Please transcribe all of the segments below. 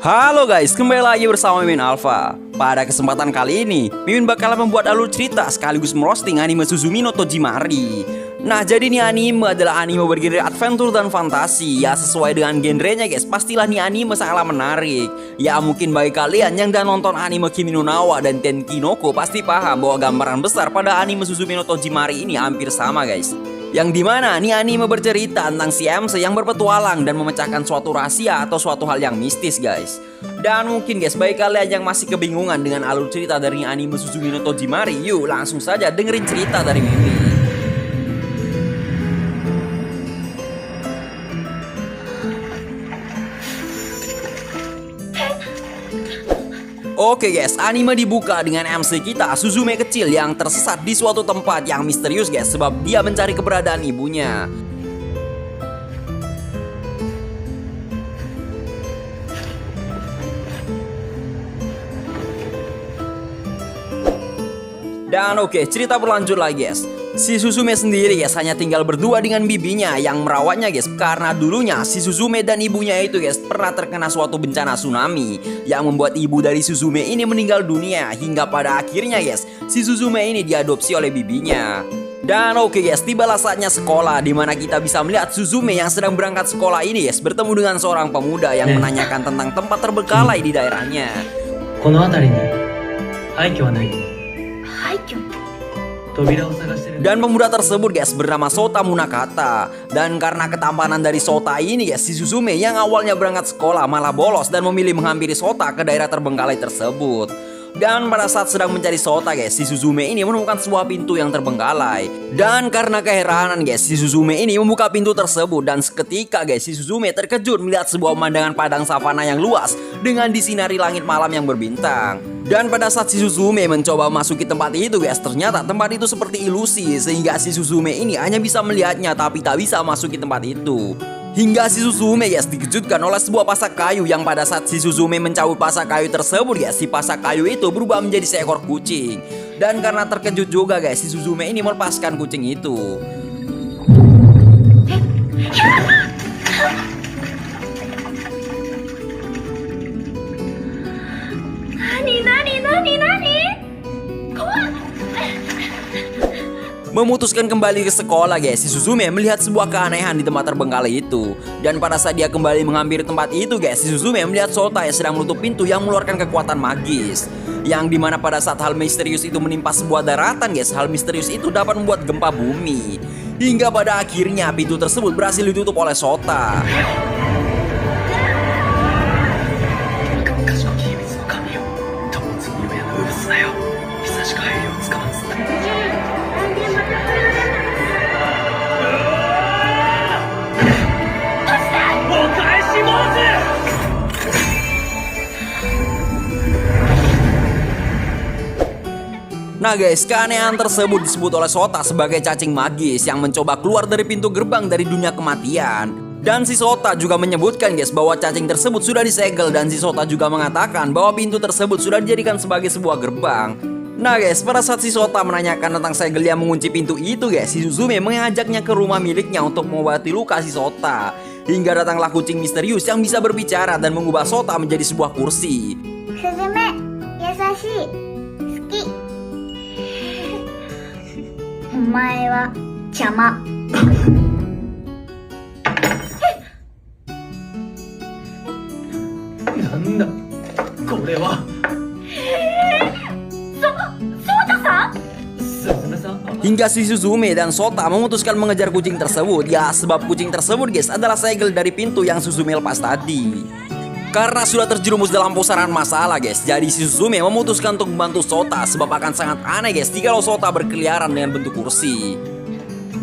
Halo guys, kembali lagi bersama Mimin Alpha. Pada kesempatan kali ini, Mimin bakal membuat alur cerita sekaligus merosting anime Suzumi no Tojimari. Nah, jadi nih anime adalah anime bergenre adventure dan fantasi. Ya, sesuai dengan genrenya guys, pastilah nih anime sangatlah menarik. Ya, mungkin bagi kalian yang udah nonton anime Kimi no Na wa dan Tenkinoko pasti paham bahwa gambaran besar pada anime Suzumi no Tojimari ini hampir sama guys. Yang dimana nih anime bercerita tentang si MC yang berpetualang dan memecahkan suatu rahasia atau suatu hal yang mistis guys. Dan mungkin guys, bagi kalian yang masih kebingungan dengan alur cerita dari anime Suzumi no Tojimari, yuk langsung saja dengerin cerita dari Mimi. Oke guys, anime dibuka dengan MC kita Suzume kecil yang tersesat di suatu tempat yang misterius guys, sebab dia mencari keberadaan ibunya. Dan oke, cerita berlanjut lagi guys. Si Suzume sendiri guys hanya tinggal berdua dengan bibinya yang merawatnya guys, karena dulunya si Suzume dan ibunya itu guys pernah terkena suatu bencana tsunami yang membuat ibu dari Suzume ini meninggal dunia, hingga pada akhirnya guys si Suzume ini diadopsi oleh bibinya. Dan oke guys, tibalah saatnya sekolah, dimana kita bisa melihat Suzume yang sedang berangkat sekolah ini guys bertemu dengan seorang pemuda yang menanyakan tentang tempat terbengkalai di daerahnya. Kono atari ni haikyo wa nai? Haikyo? Dan pemuda tersebut guys bernama Sota Munakata. Dan karena ketampanan dari Sota ini guys, si Suzume yang awalnya berangkat sekolah malah bolos dan memilih menghampiri Sota ke daerah terbengkalai tersebut. Dan pada saat sedang mencari Sota guys, si Suzume ini menemukan sebuah pintu yang terbengkalai. Dan karena keheranan guys, si Suzume ini membuka pintu tersebut. Dan seketika guys, si Suzume terkejut melihat sebuah pemandangan padang savana yang luas dengan disinari langit malam yang berbintang. Dan pada saat si Suzume mencoba memasuki tempat itu guys, ternyata tempat itu seperti ilusi, sehingga si Suzume ini hanya bisa melihatnya tapi tak bisa masuki tempat itu. Hingga si Suzume guys dikejutkan oleh sebuah pasak kayu, yang pada saat si Suzume mencabut pasak kayu tersebut guys, si pasak kayu itu berubah menjadi seekor kucing. Dan karena terkejut juga guys, si Suzume ini melepaskan kucing itu. Nani? Memutuskan kembali ke sekolah guys, si Suzume melihat sebuah keanehan di tempat terbengkalai itu. Dan pada saat dia kembali menghampiri tempat itu guys, si Suzume melihat Sota yang sedang menutup pintu yang mengeluarkan kekuatan magis. Yang dimana pada saat hal misterius itu menimpa sebuah daratan guys, hal misterius itu dapat membuat gempa bumi. Hingga pada akhirnya pintu tersebut berhasil ditutup oleh Sota. Nah guys, keanehan tersebut disebut oleh Sota sebagai cacing magis yang mencoba keluar dari pintu gerbang dari dunia kematian. Dan si Sota juga menyebutkan guys bahwa cacing tersebut sudah disegel, dan si Sota juga mengatakan bahwa pintu tersebut sudah dijadikan sebagai sebuah gerbang. Nah guys, pada saat si Sota menanyakan tentang segel yang mengunci pintu itu guys, si Suzume mengajaknya ke rumah miliknya untuk mengobati luka si Sota. Hingga datanglah kucing misterius yang bisa berbicara dan mengubah Sota menjadi sebuah kursi. Suzume, yasashi, suki. Omae wa chama. Nanda? Kore wa? Sota-san? Suzume-san? Hingga si Suzume dan Sota memutuskan mengejar kucing tersebut. Ya, sebab kucing tersebut guys adalah segel dari pintu yang Suzume lepas tadi. Karena sudah terjerumus dalam pusaran masalah guys, jadi si Suzume memutuskan untuk membantu Sota, sebab akan sangat aneh guys jika Sota berkeliaran dengan bentuk kursi.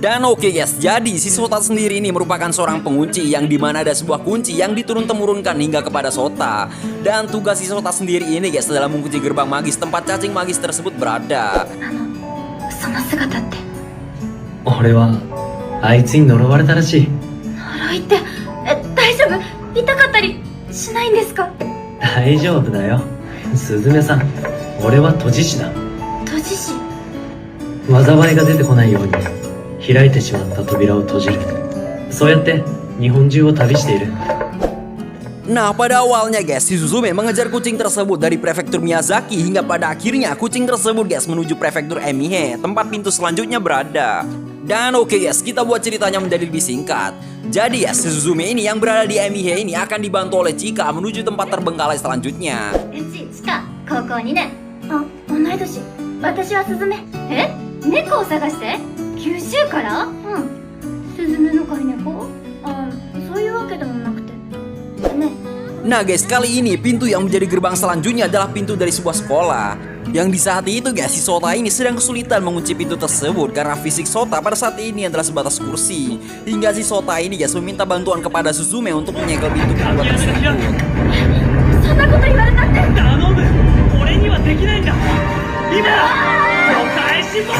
Dan oke guys, jadi si Sota sendiri ini merupakan seorang pengunci, yang dimana ada sebuah kunci yang diturun-temurunkan hingga kepada Sota. Dan tugas si Sota sendiri ini guys adalah mengunci gerbang magis tempat cacing magis tersebut berada. Sono sugata tte? Ore wa aitsu ni norowareta rashii. Noroi tte, daijoubu? Itakatta ri shinaiんですか? 大丈夫だよ。スズメさん、俺は閉じ師だ。閉じ師? 災いが出てこないように開いてしまった扉を閉じる。そうやって日本中を旅している。Nah, pada awalnya guys, si Suzume mengejar kucing tersebut dari prefektur Miyazaki hingga pada akhirnya kucing tersebut guys menuju prefektur Emihe, tempat pintu selanjutnya berada. Dan oke guys, kita buat ceritanya menjadi lebih singkat. Jadi ya, si Suzume ini yang berada di Emihe ini akan dibantu oleh Chika menuju tempat terbengkalai selanjutnya. ちか高校2年あ同い年私はスズメえ猫を探して九州からうんスズメの飼い猫あそういうわけでもなくてね Nah guys, kali ini pintu yang menjadi gerbang selanjutnya adalah pintu dari sebuah sekolah. Yang di saat itu guys, si Sota ini sedang kesulitan mengunci pintu tersebut karena fisik Sota pada saat ini adalah sebatas kursi. Hingga si Sota ini guys meminta bantuan kepada Suzume untuk menyegel pintu kedua tersebut. そんなこと言われたって頼む、俺にはできないんだ。今お返しボス。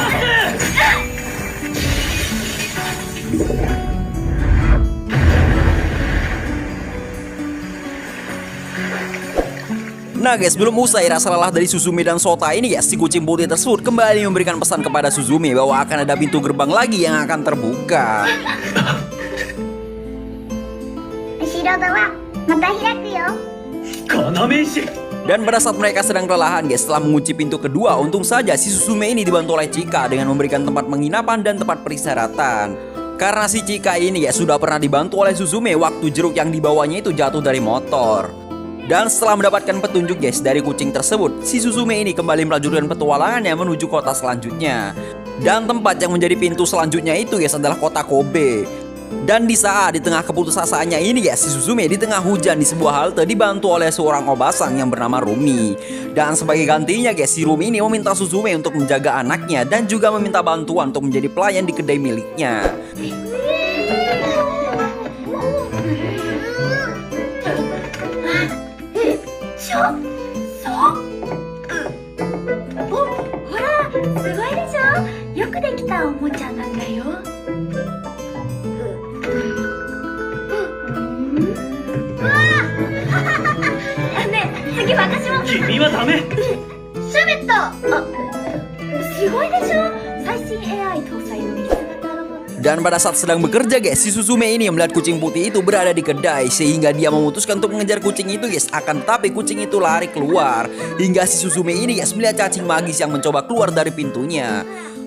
Nah guys, belum usai rasa lelah dari Suzume dan Sota ini guys, si kucing putih tersebut kembali memberikan pesan kepada Suzume bahwa akan ada pintu gerbang lagi yang akan terbuka. Dan pada saat mereka sedang kelelahan guys, setelah mengunci pintu kedua, untung saja si Suzume ini dibantu oleh Chika dengan memberikan tempat penginapan dan tempat peristirahatan. Karena si Chika ini guys sudah pernah dibantu oleh Suzume waktu jeruk yang dibawanya itu jatuh dari motor. Dan setelah mendapatkan petunjuk guys dari kucing tersebut, si Suzume ini kembali melanjutkan petualangannya menuju kota selanjutnya. Dan tempat yang menjadi pintu selanjutnya itu guys adalah kota Kobe. Dan di saat di tengah keputusasaannya ini guys, si Suzume di tengah hujan di sebuah halte dibantu oleh seorang obasang yang bernama Rumi. Dan sebagai gantinya guys, si Rumi ini meminta Suzume untuk menjaga anaknya dan juga meminta bantuan untuk menjadi pelayan di kedai miliknya. Dan pada saat sedang bekerja guys, si Suzume ini melihat kucing putih itu berada di kedai, sehingga dia memutuskan untuk mengejar kucing itu guys. Akan tetapi kucing itu lari keluar, hingga si Suzume ini guys melihat cacing magis yang mencoba keluar dari pintunya.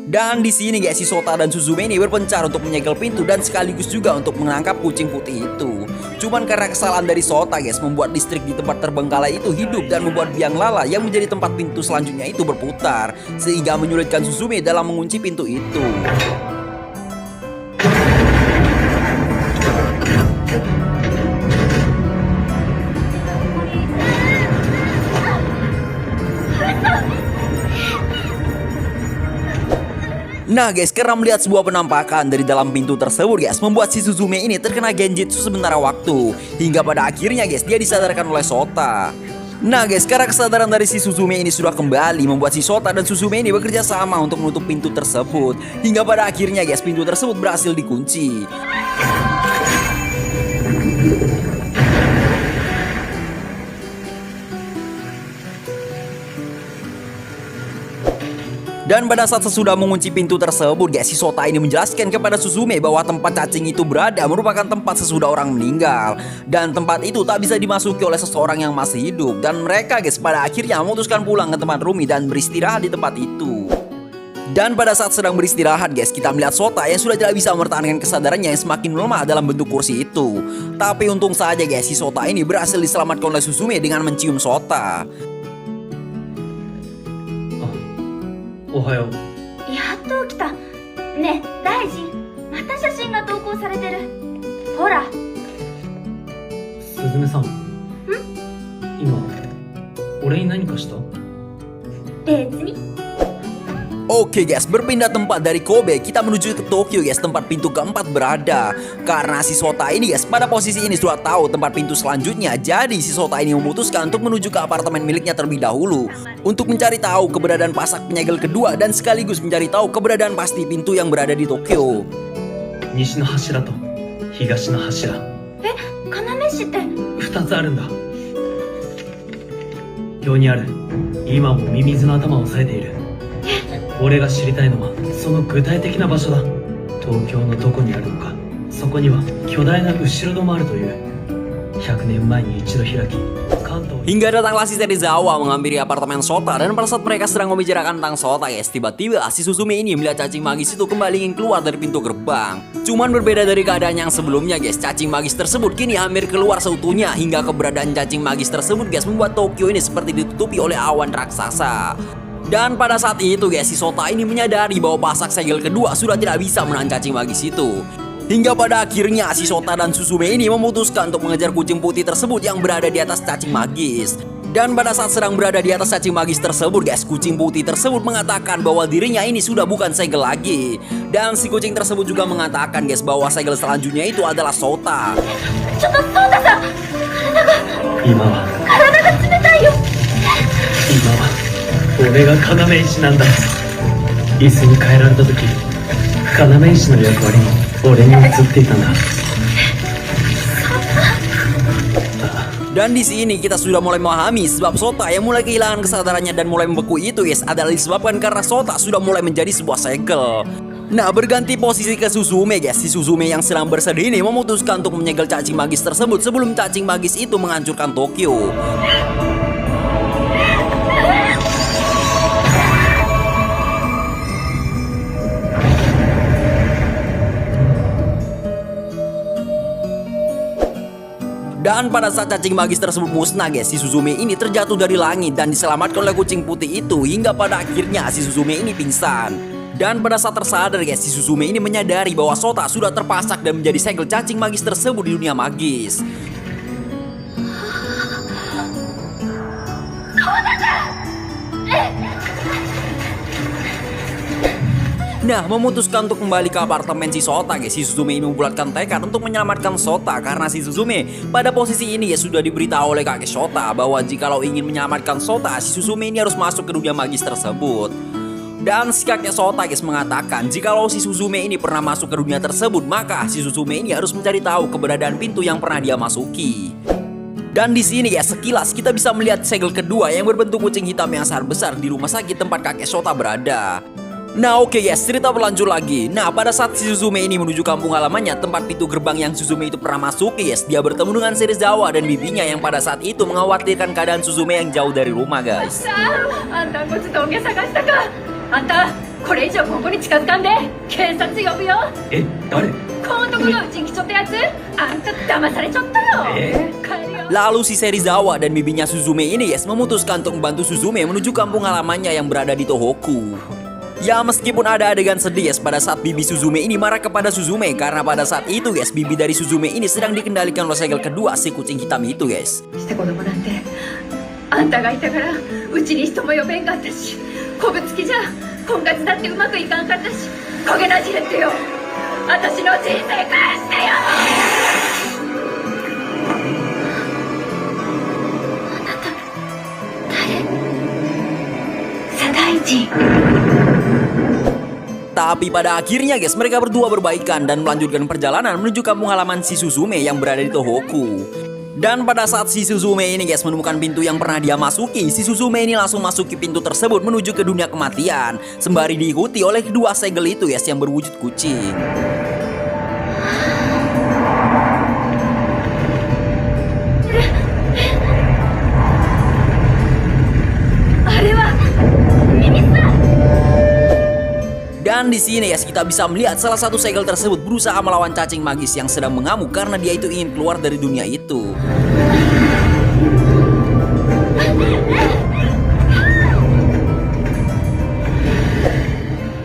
Dan di sini guys, si Sota dan Suzume ini berpencar untuk menyegel pintu dan sekaligus juga untuk menangkap kucing putih itu. Cuman karena kesalahan dari Sota guys, membuat listrik di tempat terbengkalai itu hidup dan membuat biang lala yang menjadi tempat pintu selanjutnya itu berputar, sehingga menyulitkan Suzume dalam mengunci pintu itu. Nah guys, karena melihat sebuah penampakan dari dalam pintu tersebut guys, membuat si Suzume ini terkena genjutsu sementara waktu. Hingga pada akhirnya guys, dia disadarkan oleh Sota. Nah guys, karena kesadaran dari si Suzume ini sudah kembali, membuat si Sota dan Suzume ini bekerja sama untuk menutup pintu tersebut. Hingga pada akhirnya guys, pintu tersebut berhasil dikunci. Dan pada saat sesudah mengunci pintu tersebut guys, si Sota ini menjelaskan kepada Suzume bahwa tempat cacing itu berada merupakan tempat sesudah orang meninggal. Dan tempat itu tak bisa dimasuki oleh seseorang yang masih hidup. Dan mereka guys pada akhirnya memutuskan pulang ke tempat Rumi dan beristirahat di tempat itu. Dan pada saat sedang beristirahat guys, kita melihat Sota yang sudah tidak bisa mempertahankan kesadarannya yang semakin melemah dalam bentuk kursi itu. Tapi untung saja guys, si Sota ini berhasil diselamatkan oleh Suzume dengan mencium Sota. おはよう。やっと起きたねえ大臣また写真が投稿されてるほらすずめさん。今俺に何かした？別に Oke guys, berpindah tempat dari Kobe, kita menuju ke Tokyo guys, tempat pintu keempat berada. Karena si Sota ini guys, pada posisi ini sudah tahu tempat pintu selanjutnya. Jadi si Sota ini memutuskan untuk menuju ke apartemen miliknya terlebih dahulu, untuk mencari tahu keberadaan pasak penyegel kedua dan sekaligus mencari tahu keberadaan pasti pintu yang berada di Tokyo. 西の柱と東の柱。え、要石って2つあるんだ。表にある。今もミミズの頭を押さえている。俺が知りたいのはその具体的な場所だ。東京のどこにあるのか。そこには巨大な後ろ戸もあるという。100年前に一度開き関東 Hingga datanglah si Serizawa menghampiri apartemen Sota, dan pada saat mereka sedang membicarakan tentang Sota guys, tiba-tiba si Suzume ini melihat cacing magis itu kembali ingin keluar dari pintu gerbang. Cuman berbeda dari keadaan yang sebelumnya guys, cacing magis tersebut kini hampir keluar seutuhnya, hingga keberadaan cacing magis tersebut guys membuat Tokyo ini seperti ditutupi oleh awan raksasa. Dan pada saat itu guys, si Sota ini menyadari bahwa pasak segel kedua sudah tidak bisa menahan cacing magis itu. Hingga pada akhirnya si Sota dan Suzume ini memutuskan untuk mengejar kucing putih tersebut yang berada di atas cacing magis. Dan pada saat sedang berada di atas cacing magis tersebut guys, kucing putih tersebut mengatakan bahwa dirinya ini sudah bukan segel lagi. Dan si kucing tersebut juga mengatakan guys bahwa segel selanjutnya itu adalah Sota. ちょっとソータさん、今は体が冷たいよ。今は俺が要石なんだ。椅子に変えられた時要石の役割も俺に移っていたんだ。 Dan di sini kita sudah mulai memahami sebab Sota yang mulai kehilangan kesadarannya dan mulai membeku itu guys adalah disebabkan karena Sota sudah mulai menjadi sebuah segel. Nah, berganti posisi ke Suzume guys, si Suzume yang sedang bersedih ini memutuskan untuk menyegel cacing magis tersebut sebelum cacing magis itu menghancurkan Tokyo. Dan pada saat cacing magis tersebut musnah guys, si Suzume ini terjatuh dari langit dan diselamatkan oleh kucing putih itu, hingga pada akhirnya si Suzume ini pingsan. Dan pada saat tersadar guys, si Suzume ini menyadari bahwa Sota sudah terpasak dan menjadi segel cacing magis tersebut di dunia magis. Nah, memutuskan untuk kembali ke apartemen si Sota guys, si Suzume ini membulatkan tekad untuk menyelamatkan Sota karena si Suzume pada posisi ini ya sudah diberitahu oleh kakek Sota bahwa jikalau ingin menyelamatkan Sota, si Suzume ini harus masuk ke dunia magis tersebut. Dan si kakek Sota guys mengatakan jikalau si Suzume ini pernah masuk ke dunia tersebut, maka si Suzume ini harus mencari tahu keberadaan pintu yang pernah dia masuki. Dan di sini ya sekilas kita bisa melihat segel kedua yang berbentuk kucing hitam yang sangat besar di rumah sakit tempat kakek Sota berada. Nah oke guys, cerita berlanjut lagi. Nah pada saat si Suzume ini menuju kampung halamannya, tempat pintu gerbang yang Suzume itu pernah masuki guys, dia bertemu dengan Serizawa dan bibinya yang pada saat itu mengkhawatirkan keadaan Suzume yang jauh dari rumah guys. あんたこっち峠探したか。あんたこれ以上ここに近づかんで警察呼ぶよ。え、誰？このところうちに来ちょったやつ、あんた騙されちょったよ。帰るよ。 Lalu si Serizawa dan bibinya Suzume ini guys memutuskan untuk membantu Suzume menuju kampung halamannya yang berada di Tohoku. Ya meskipun ada adegan sedih guys pada saat bibi Suzume ini marah kepada Suzume karena pada saat itu guys bibi dari Suzume ini sedang dikendalikan oleh segel kedua si kucing hitam itu guys. して子供なんてあんたがいたからうちに人も呼べんかったし、こぶつきじゃ婚活だってうまくいかんかったし、焦げなじれってよ、私の人生返してよ。あなた誰？左大臣。 Tapi pada akhirnya guys mereka berdua berbaikan dan melanjutkan perjalanan menuju kampung halaman si Suzume yang berada di Tohoku. Dan pada saat si Suzume ini guys menemukan pintu yang pernah dia masuki, si Suzume ini langsung masuki pintu tersebut menuju ke dunia kematian, sembari diikuti oleh kedua segel itu guys yang berwujud kucing. あれはミミさん。 Dan di sini ya kita bisa melihat salah satu segel tersebut berusaha melawan cacing magis yang sedang mengamuk karena dia itu ingin keluar dari dunia itu.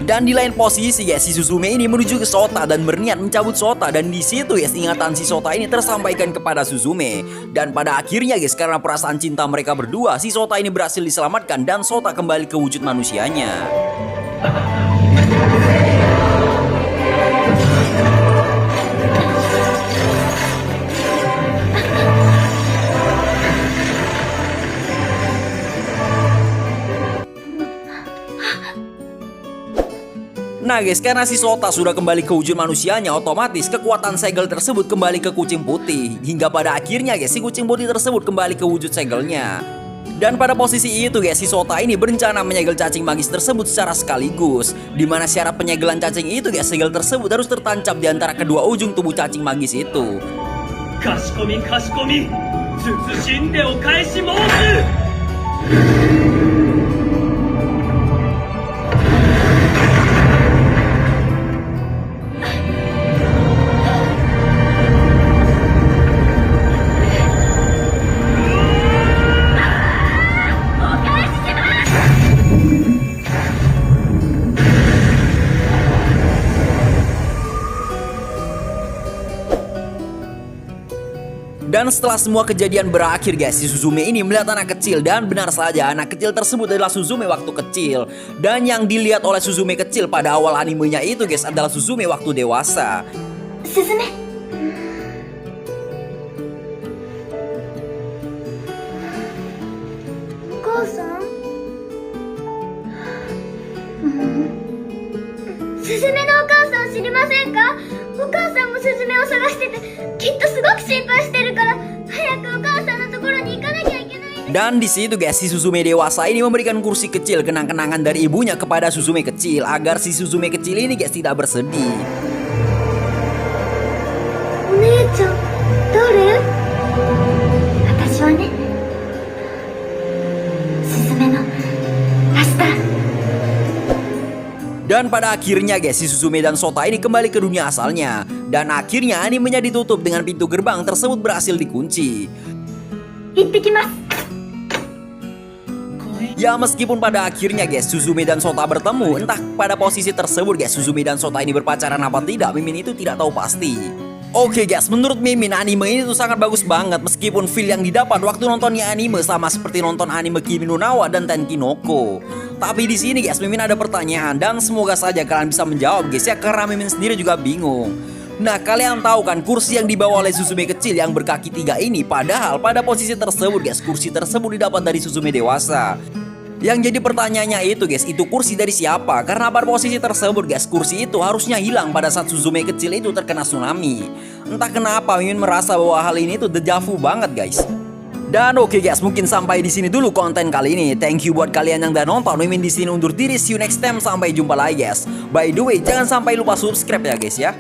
Dan di lain posisi ya si Suzume ini menuju ke Sota dan berniat mencabut Sota, dan di situ ya ingatan si Sota ini tersampaikan kepada Suzume. Dan pada akhirnya guys karena perasaan cinta mereka berdua, si Sota ini berhasil diselamatkan dan Sota kembali ke wujud manusianya. Nah guys, karena si Sota sudah kembali ke wujud manusianya, otomatis kekuatan segel tersebut kembali ke kucing putih. Hingga pada akhirnya guys, si kucing putih tersebut kembali ke wujud segelnya. Dan pada posisi itu guys, si Sota ini berencana menyegel cacing magis tersebut secara sekaligus. Dimana syarat penyegelan cacing itu guys, segel tersebut harus tertancap di antara kedua ujung tubuh cacing magis itu. かしこみかしこみ慎んでお返し申す。Dan setelah semua kejadian berakhir guys, si Suzume ini melihat anak kecil. Dan benar saja, anak kecil tersebut adalah Suzume waktu kecil. Dan yang dilihat oleh Suzume kecil pada awal animenya itu guys adalah Suzume waktu dewasa. すずめ。お母さん。すずめのお母さん知りませんか？お母さんもすずめを探してて、きっとすごく心配してるから、早くお母さんのところに行かなきゃいけないんです。 Dan di situ guys, si Suzume dewasa ini memberikan kursi kecil kenang-kenangan dari ibunya kepada Suzume kecil agar si Suzume kecil ini guys tidak bersedih. お姉ちゃん、誰？私はね、すずめのアスター。 Dan pada akhirnya guys, si Suzume dan Sota ini kembali ke dunia asalnya. Dan akhirnya animenya ditutup dengan pintu gerbang tersebut berhasil dikunci. 行ってきます。 Ya meskipun pada akhirnya guys, Suzume dan Sota bertemu. Entah pada posisi tersebut guys, Suzume dan Sota ini berpacaran apa tidak, Mimin itu tidak tahu pasti. Oke guys, menurut Mimin anime ini tuh sangat bagus banget. Meskipun feel yang didapat waktu nontonnya anime sama seperti nonton anime Kimi no Na wa dan Tenkinoko. Tapi di sini guys, Mimin ada pertanyaan dan semoga saja kalian bisa menjawab guys ya, karena Mimin sendiri juga bingung. Nah, kalian tahu kan kursi yang dibawa oleh Suzume kecil yang berkaki 3 ini, padahal pada posisi tersebut guys, kursi tersebut didapat dari Suzume dewasa. Yang jadi pertanyaannya itu guys, itu kursi dari siapa? Karena pada posisi tersebut guys, kursi itu harusnya hilang pada saat Suzume kecil itu terkena tsunami. Entah kenapa Mimin merasa bahwa hal ini tuh dejavu banget guys. Dan oke guys, mungkin sampai di sini dulu konten kali ini. Thank you buat kalian yang udah nonton. Mimin di sini undur diri. See you next time. Sampai jumpa lagi guys. By the way, jangan sampai lupa subscribe ya guys ya.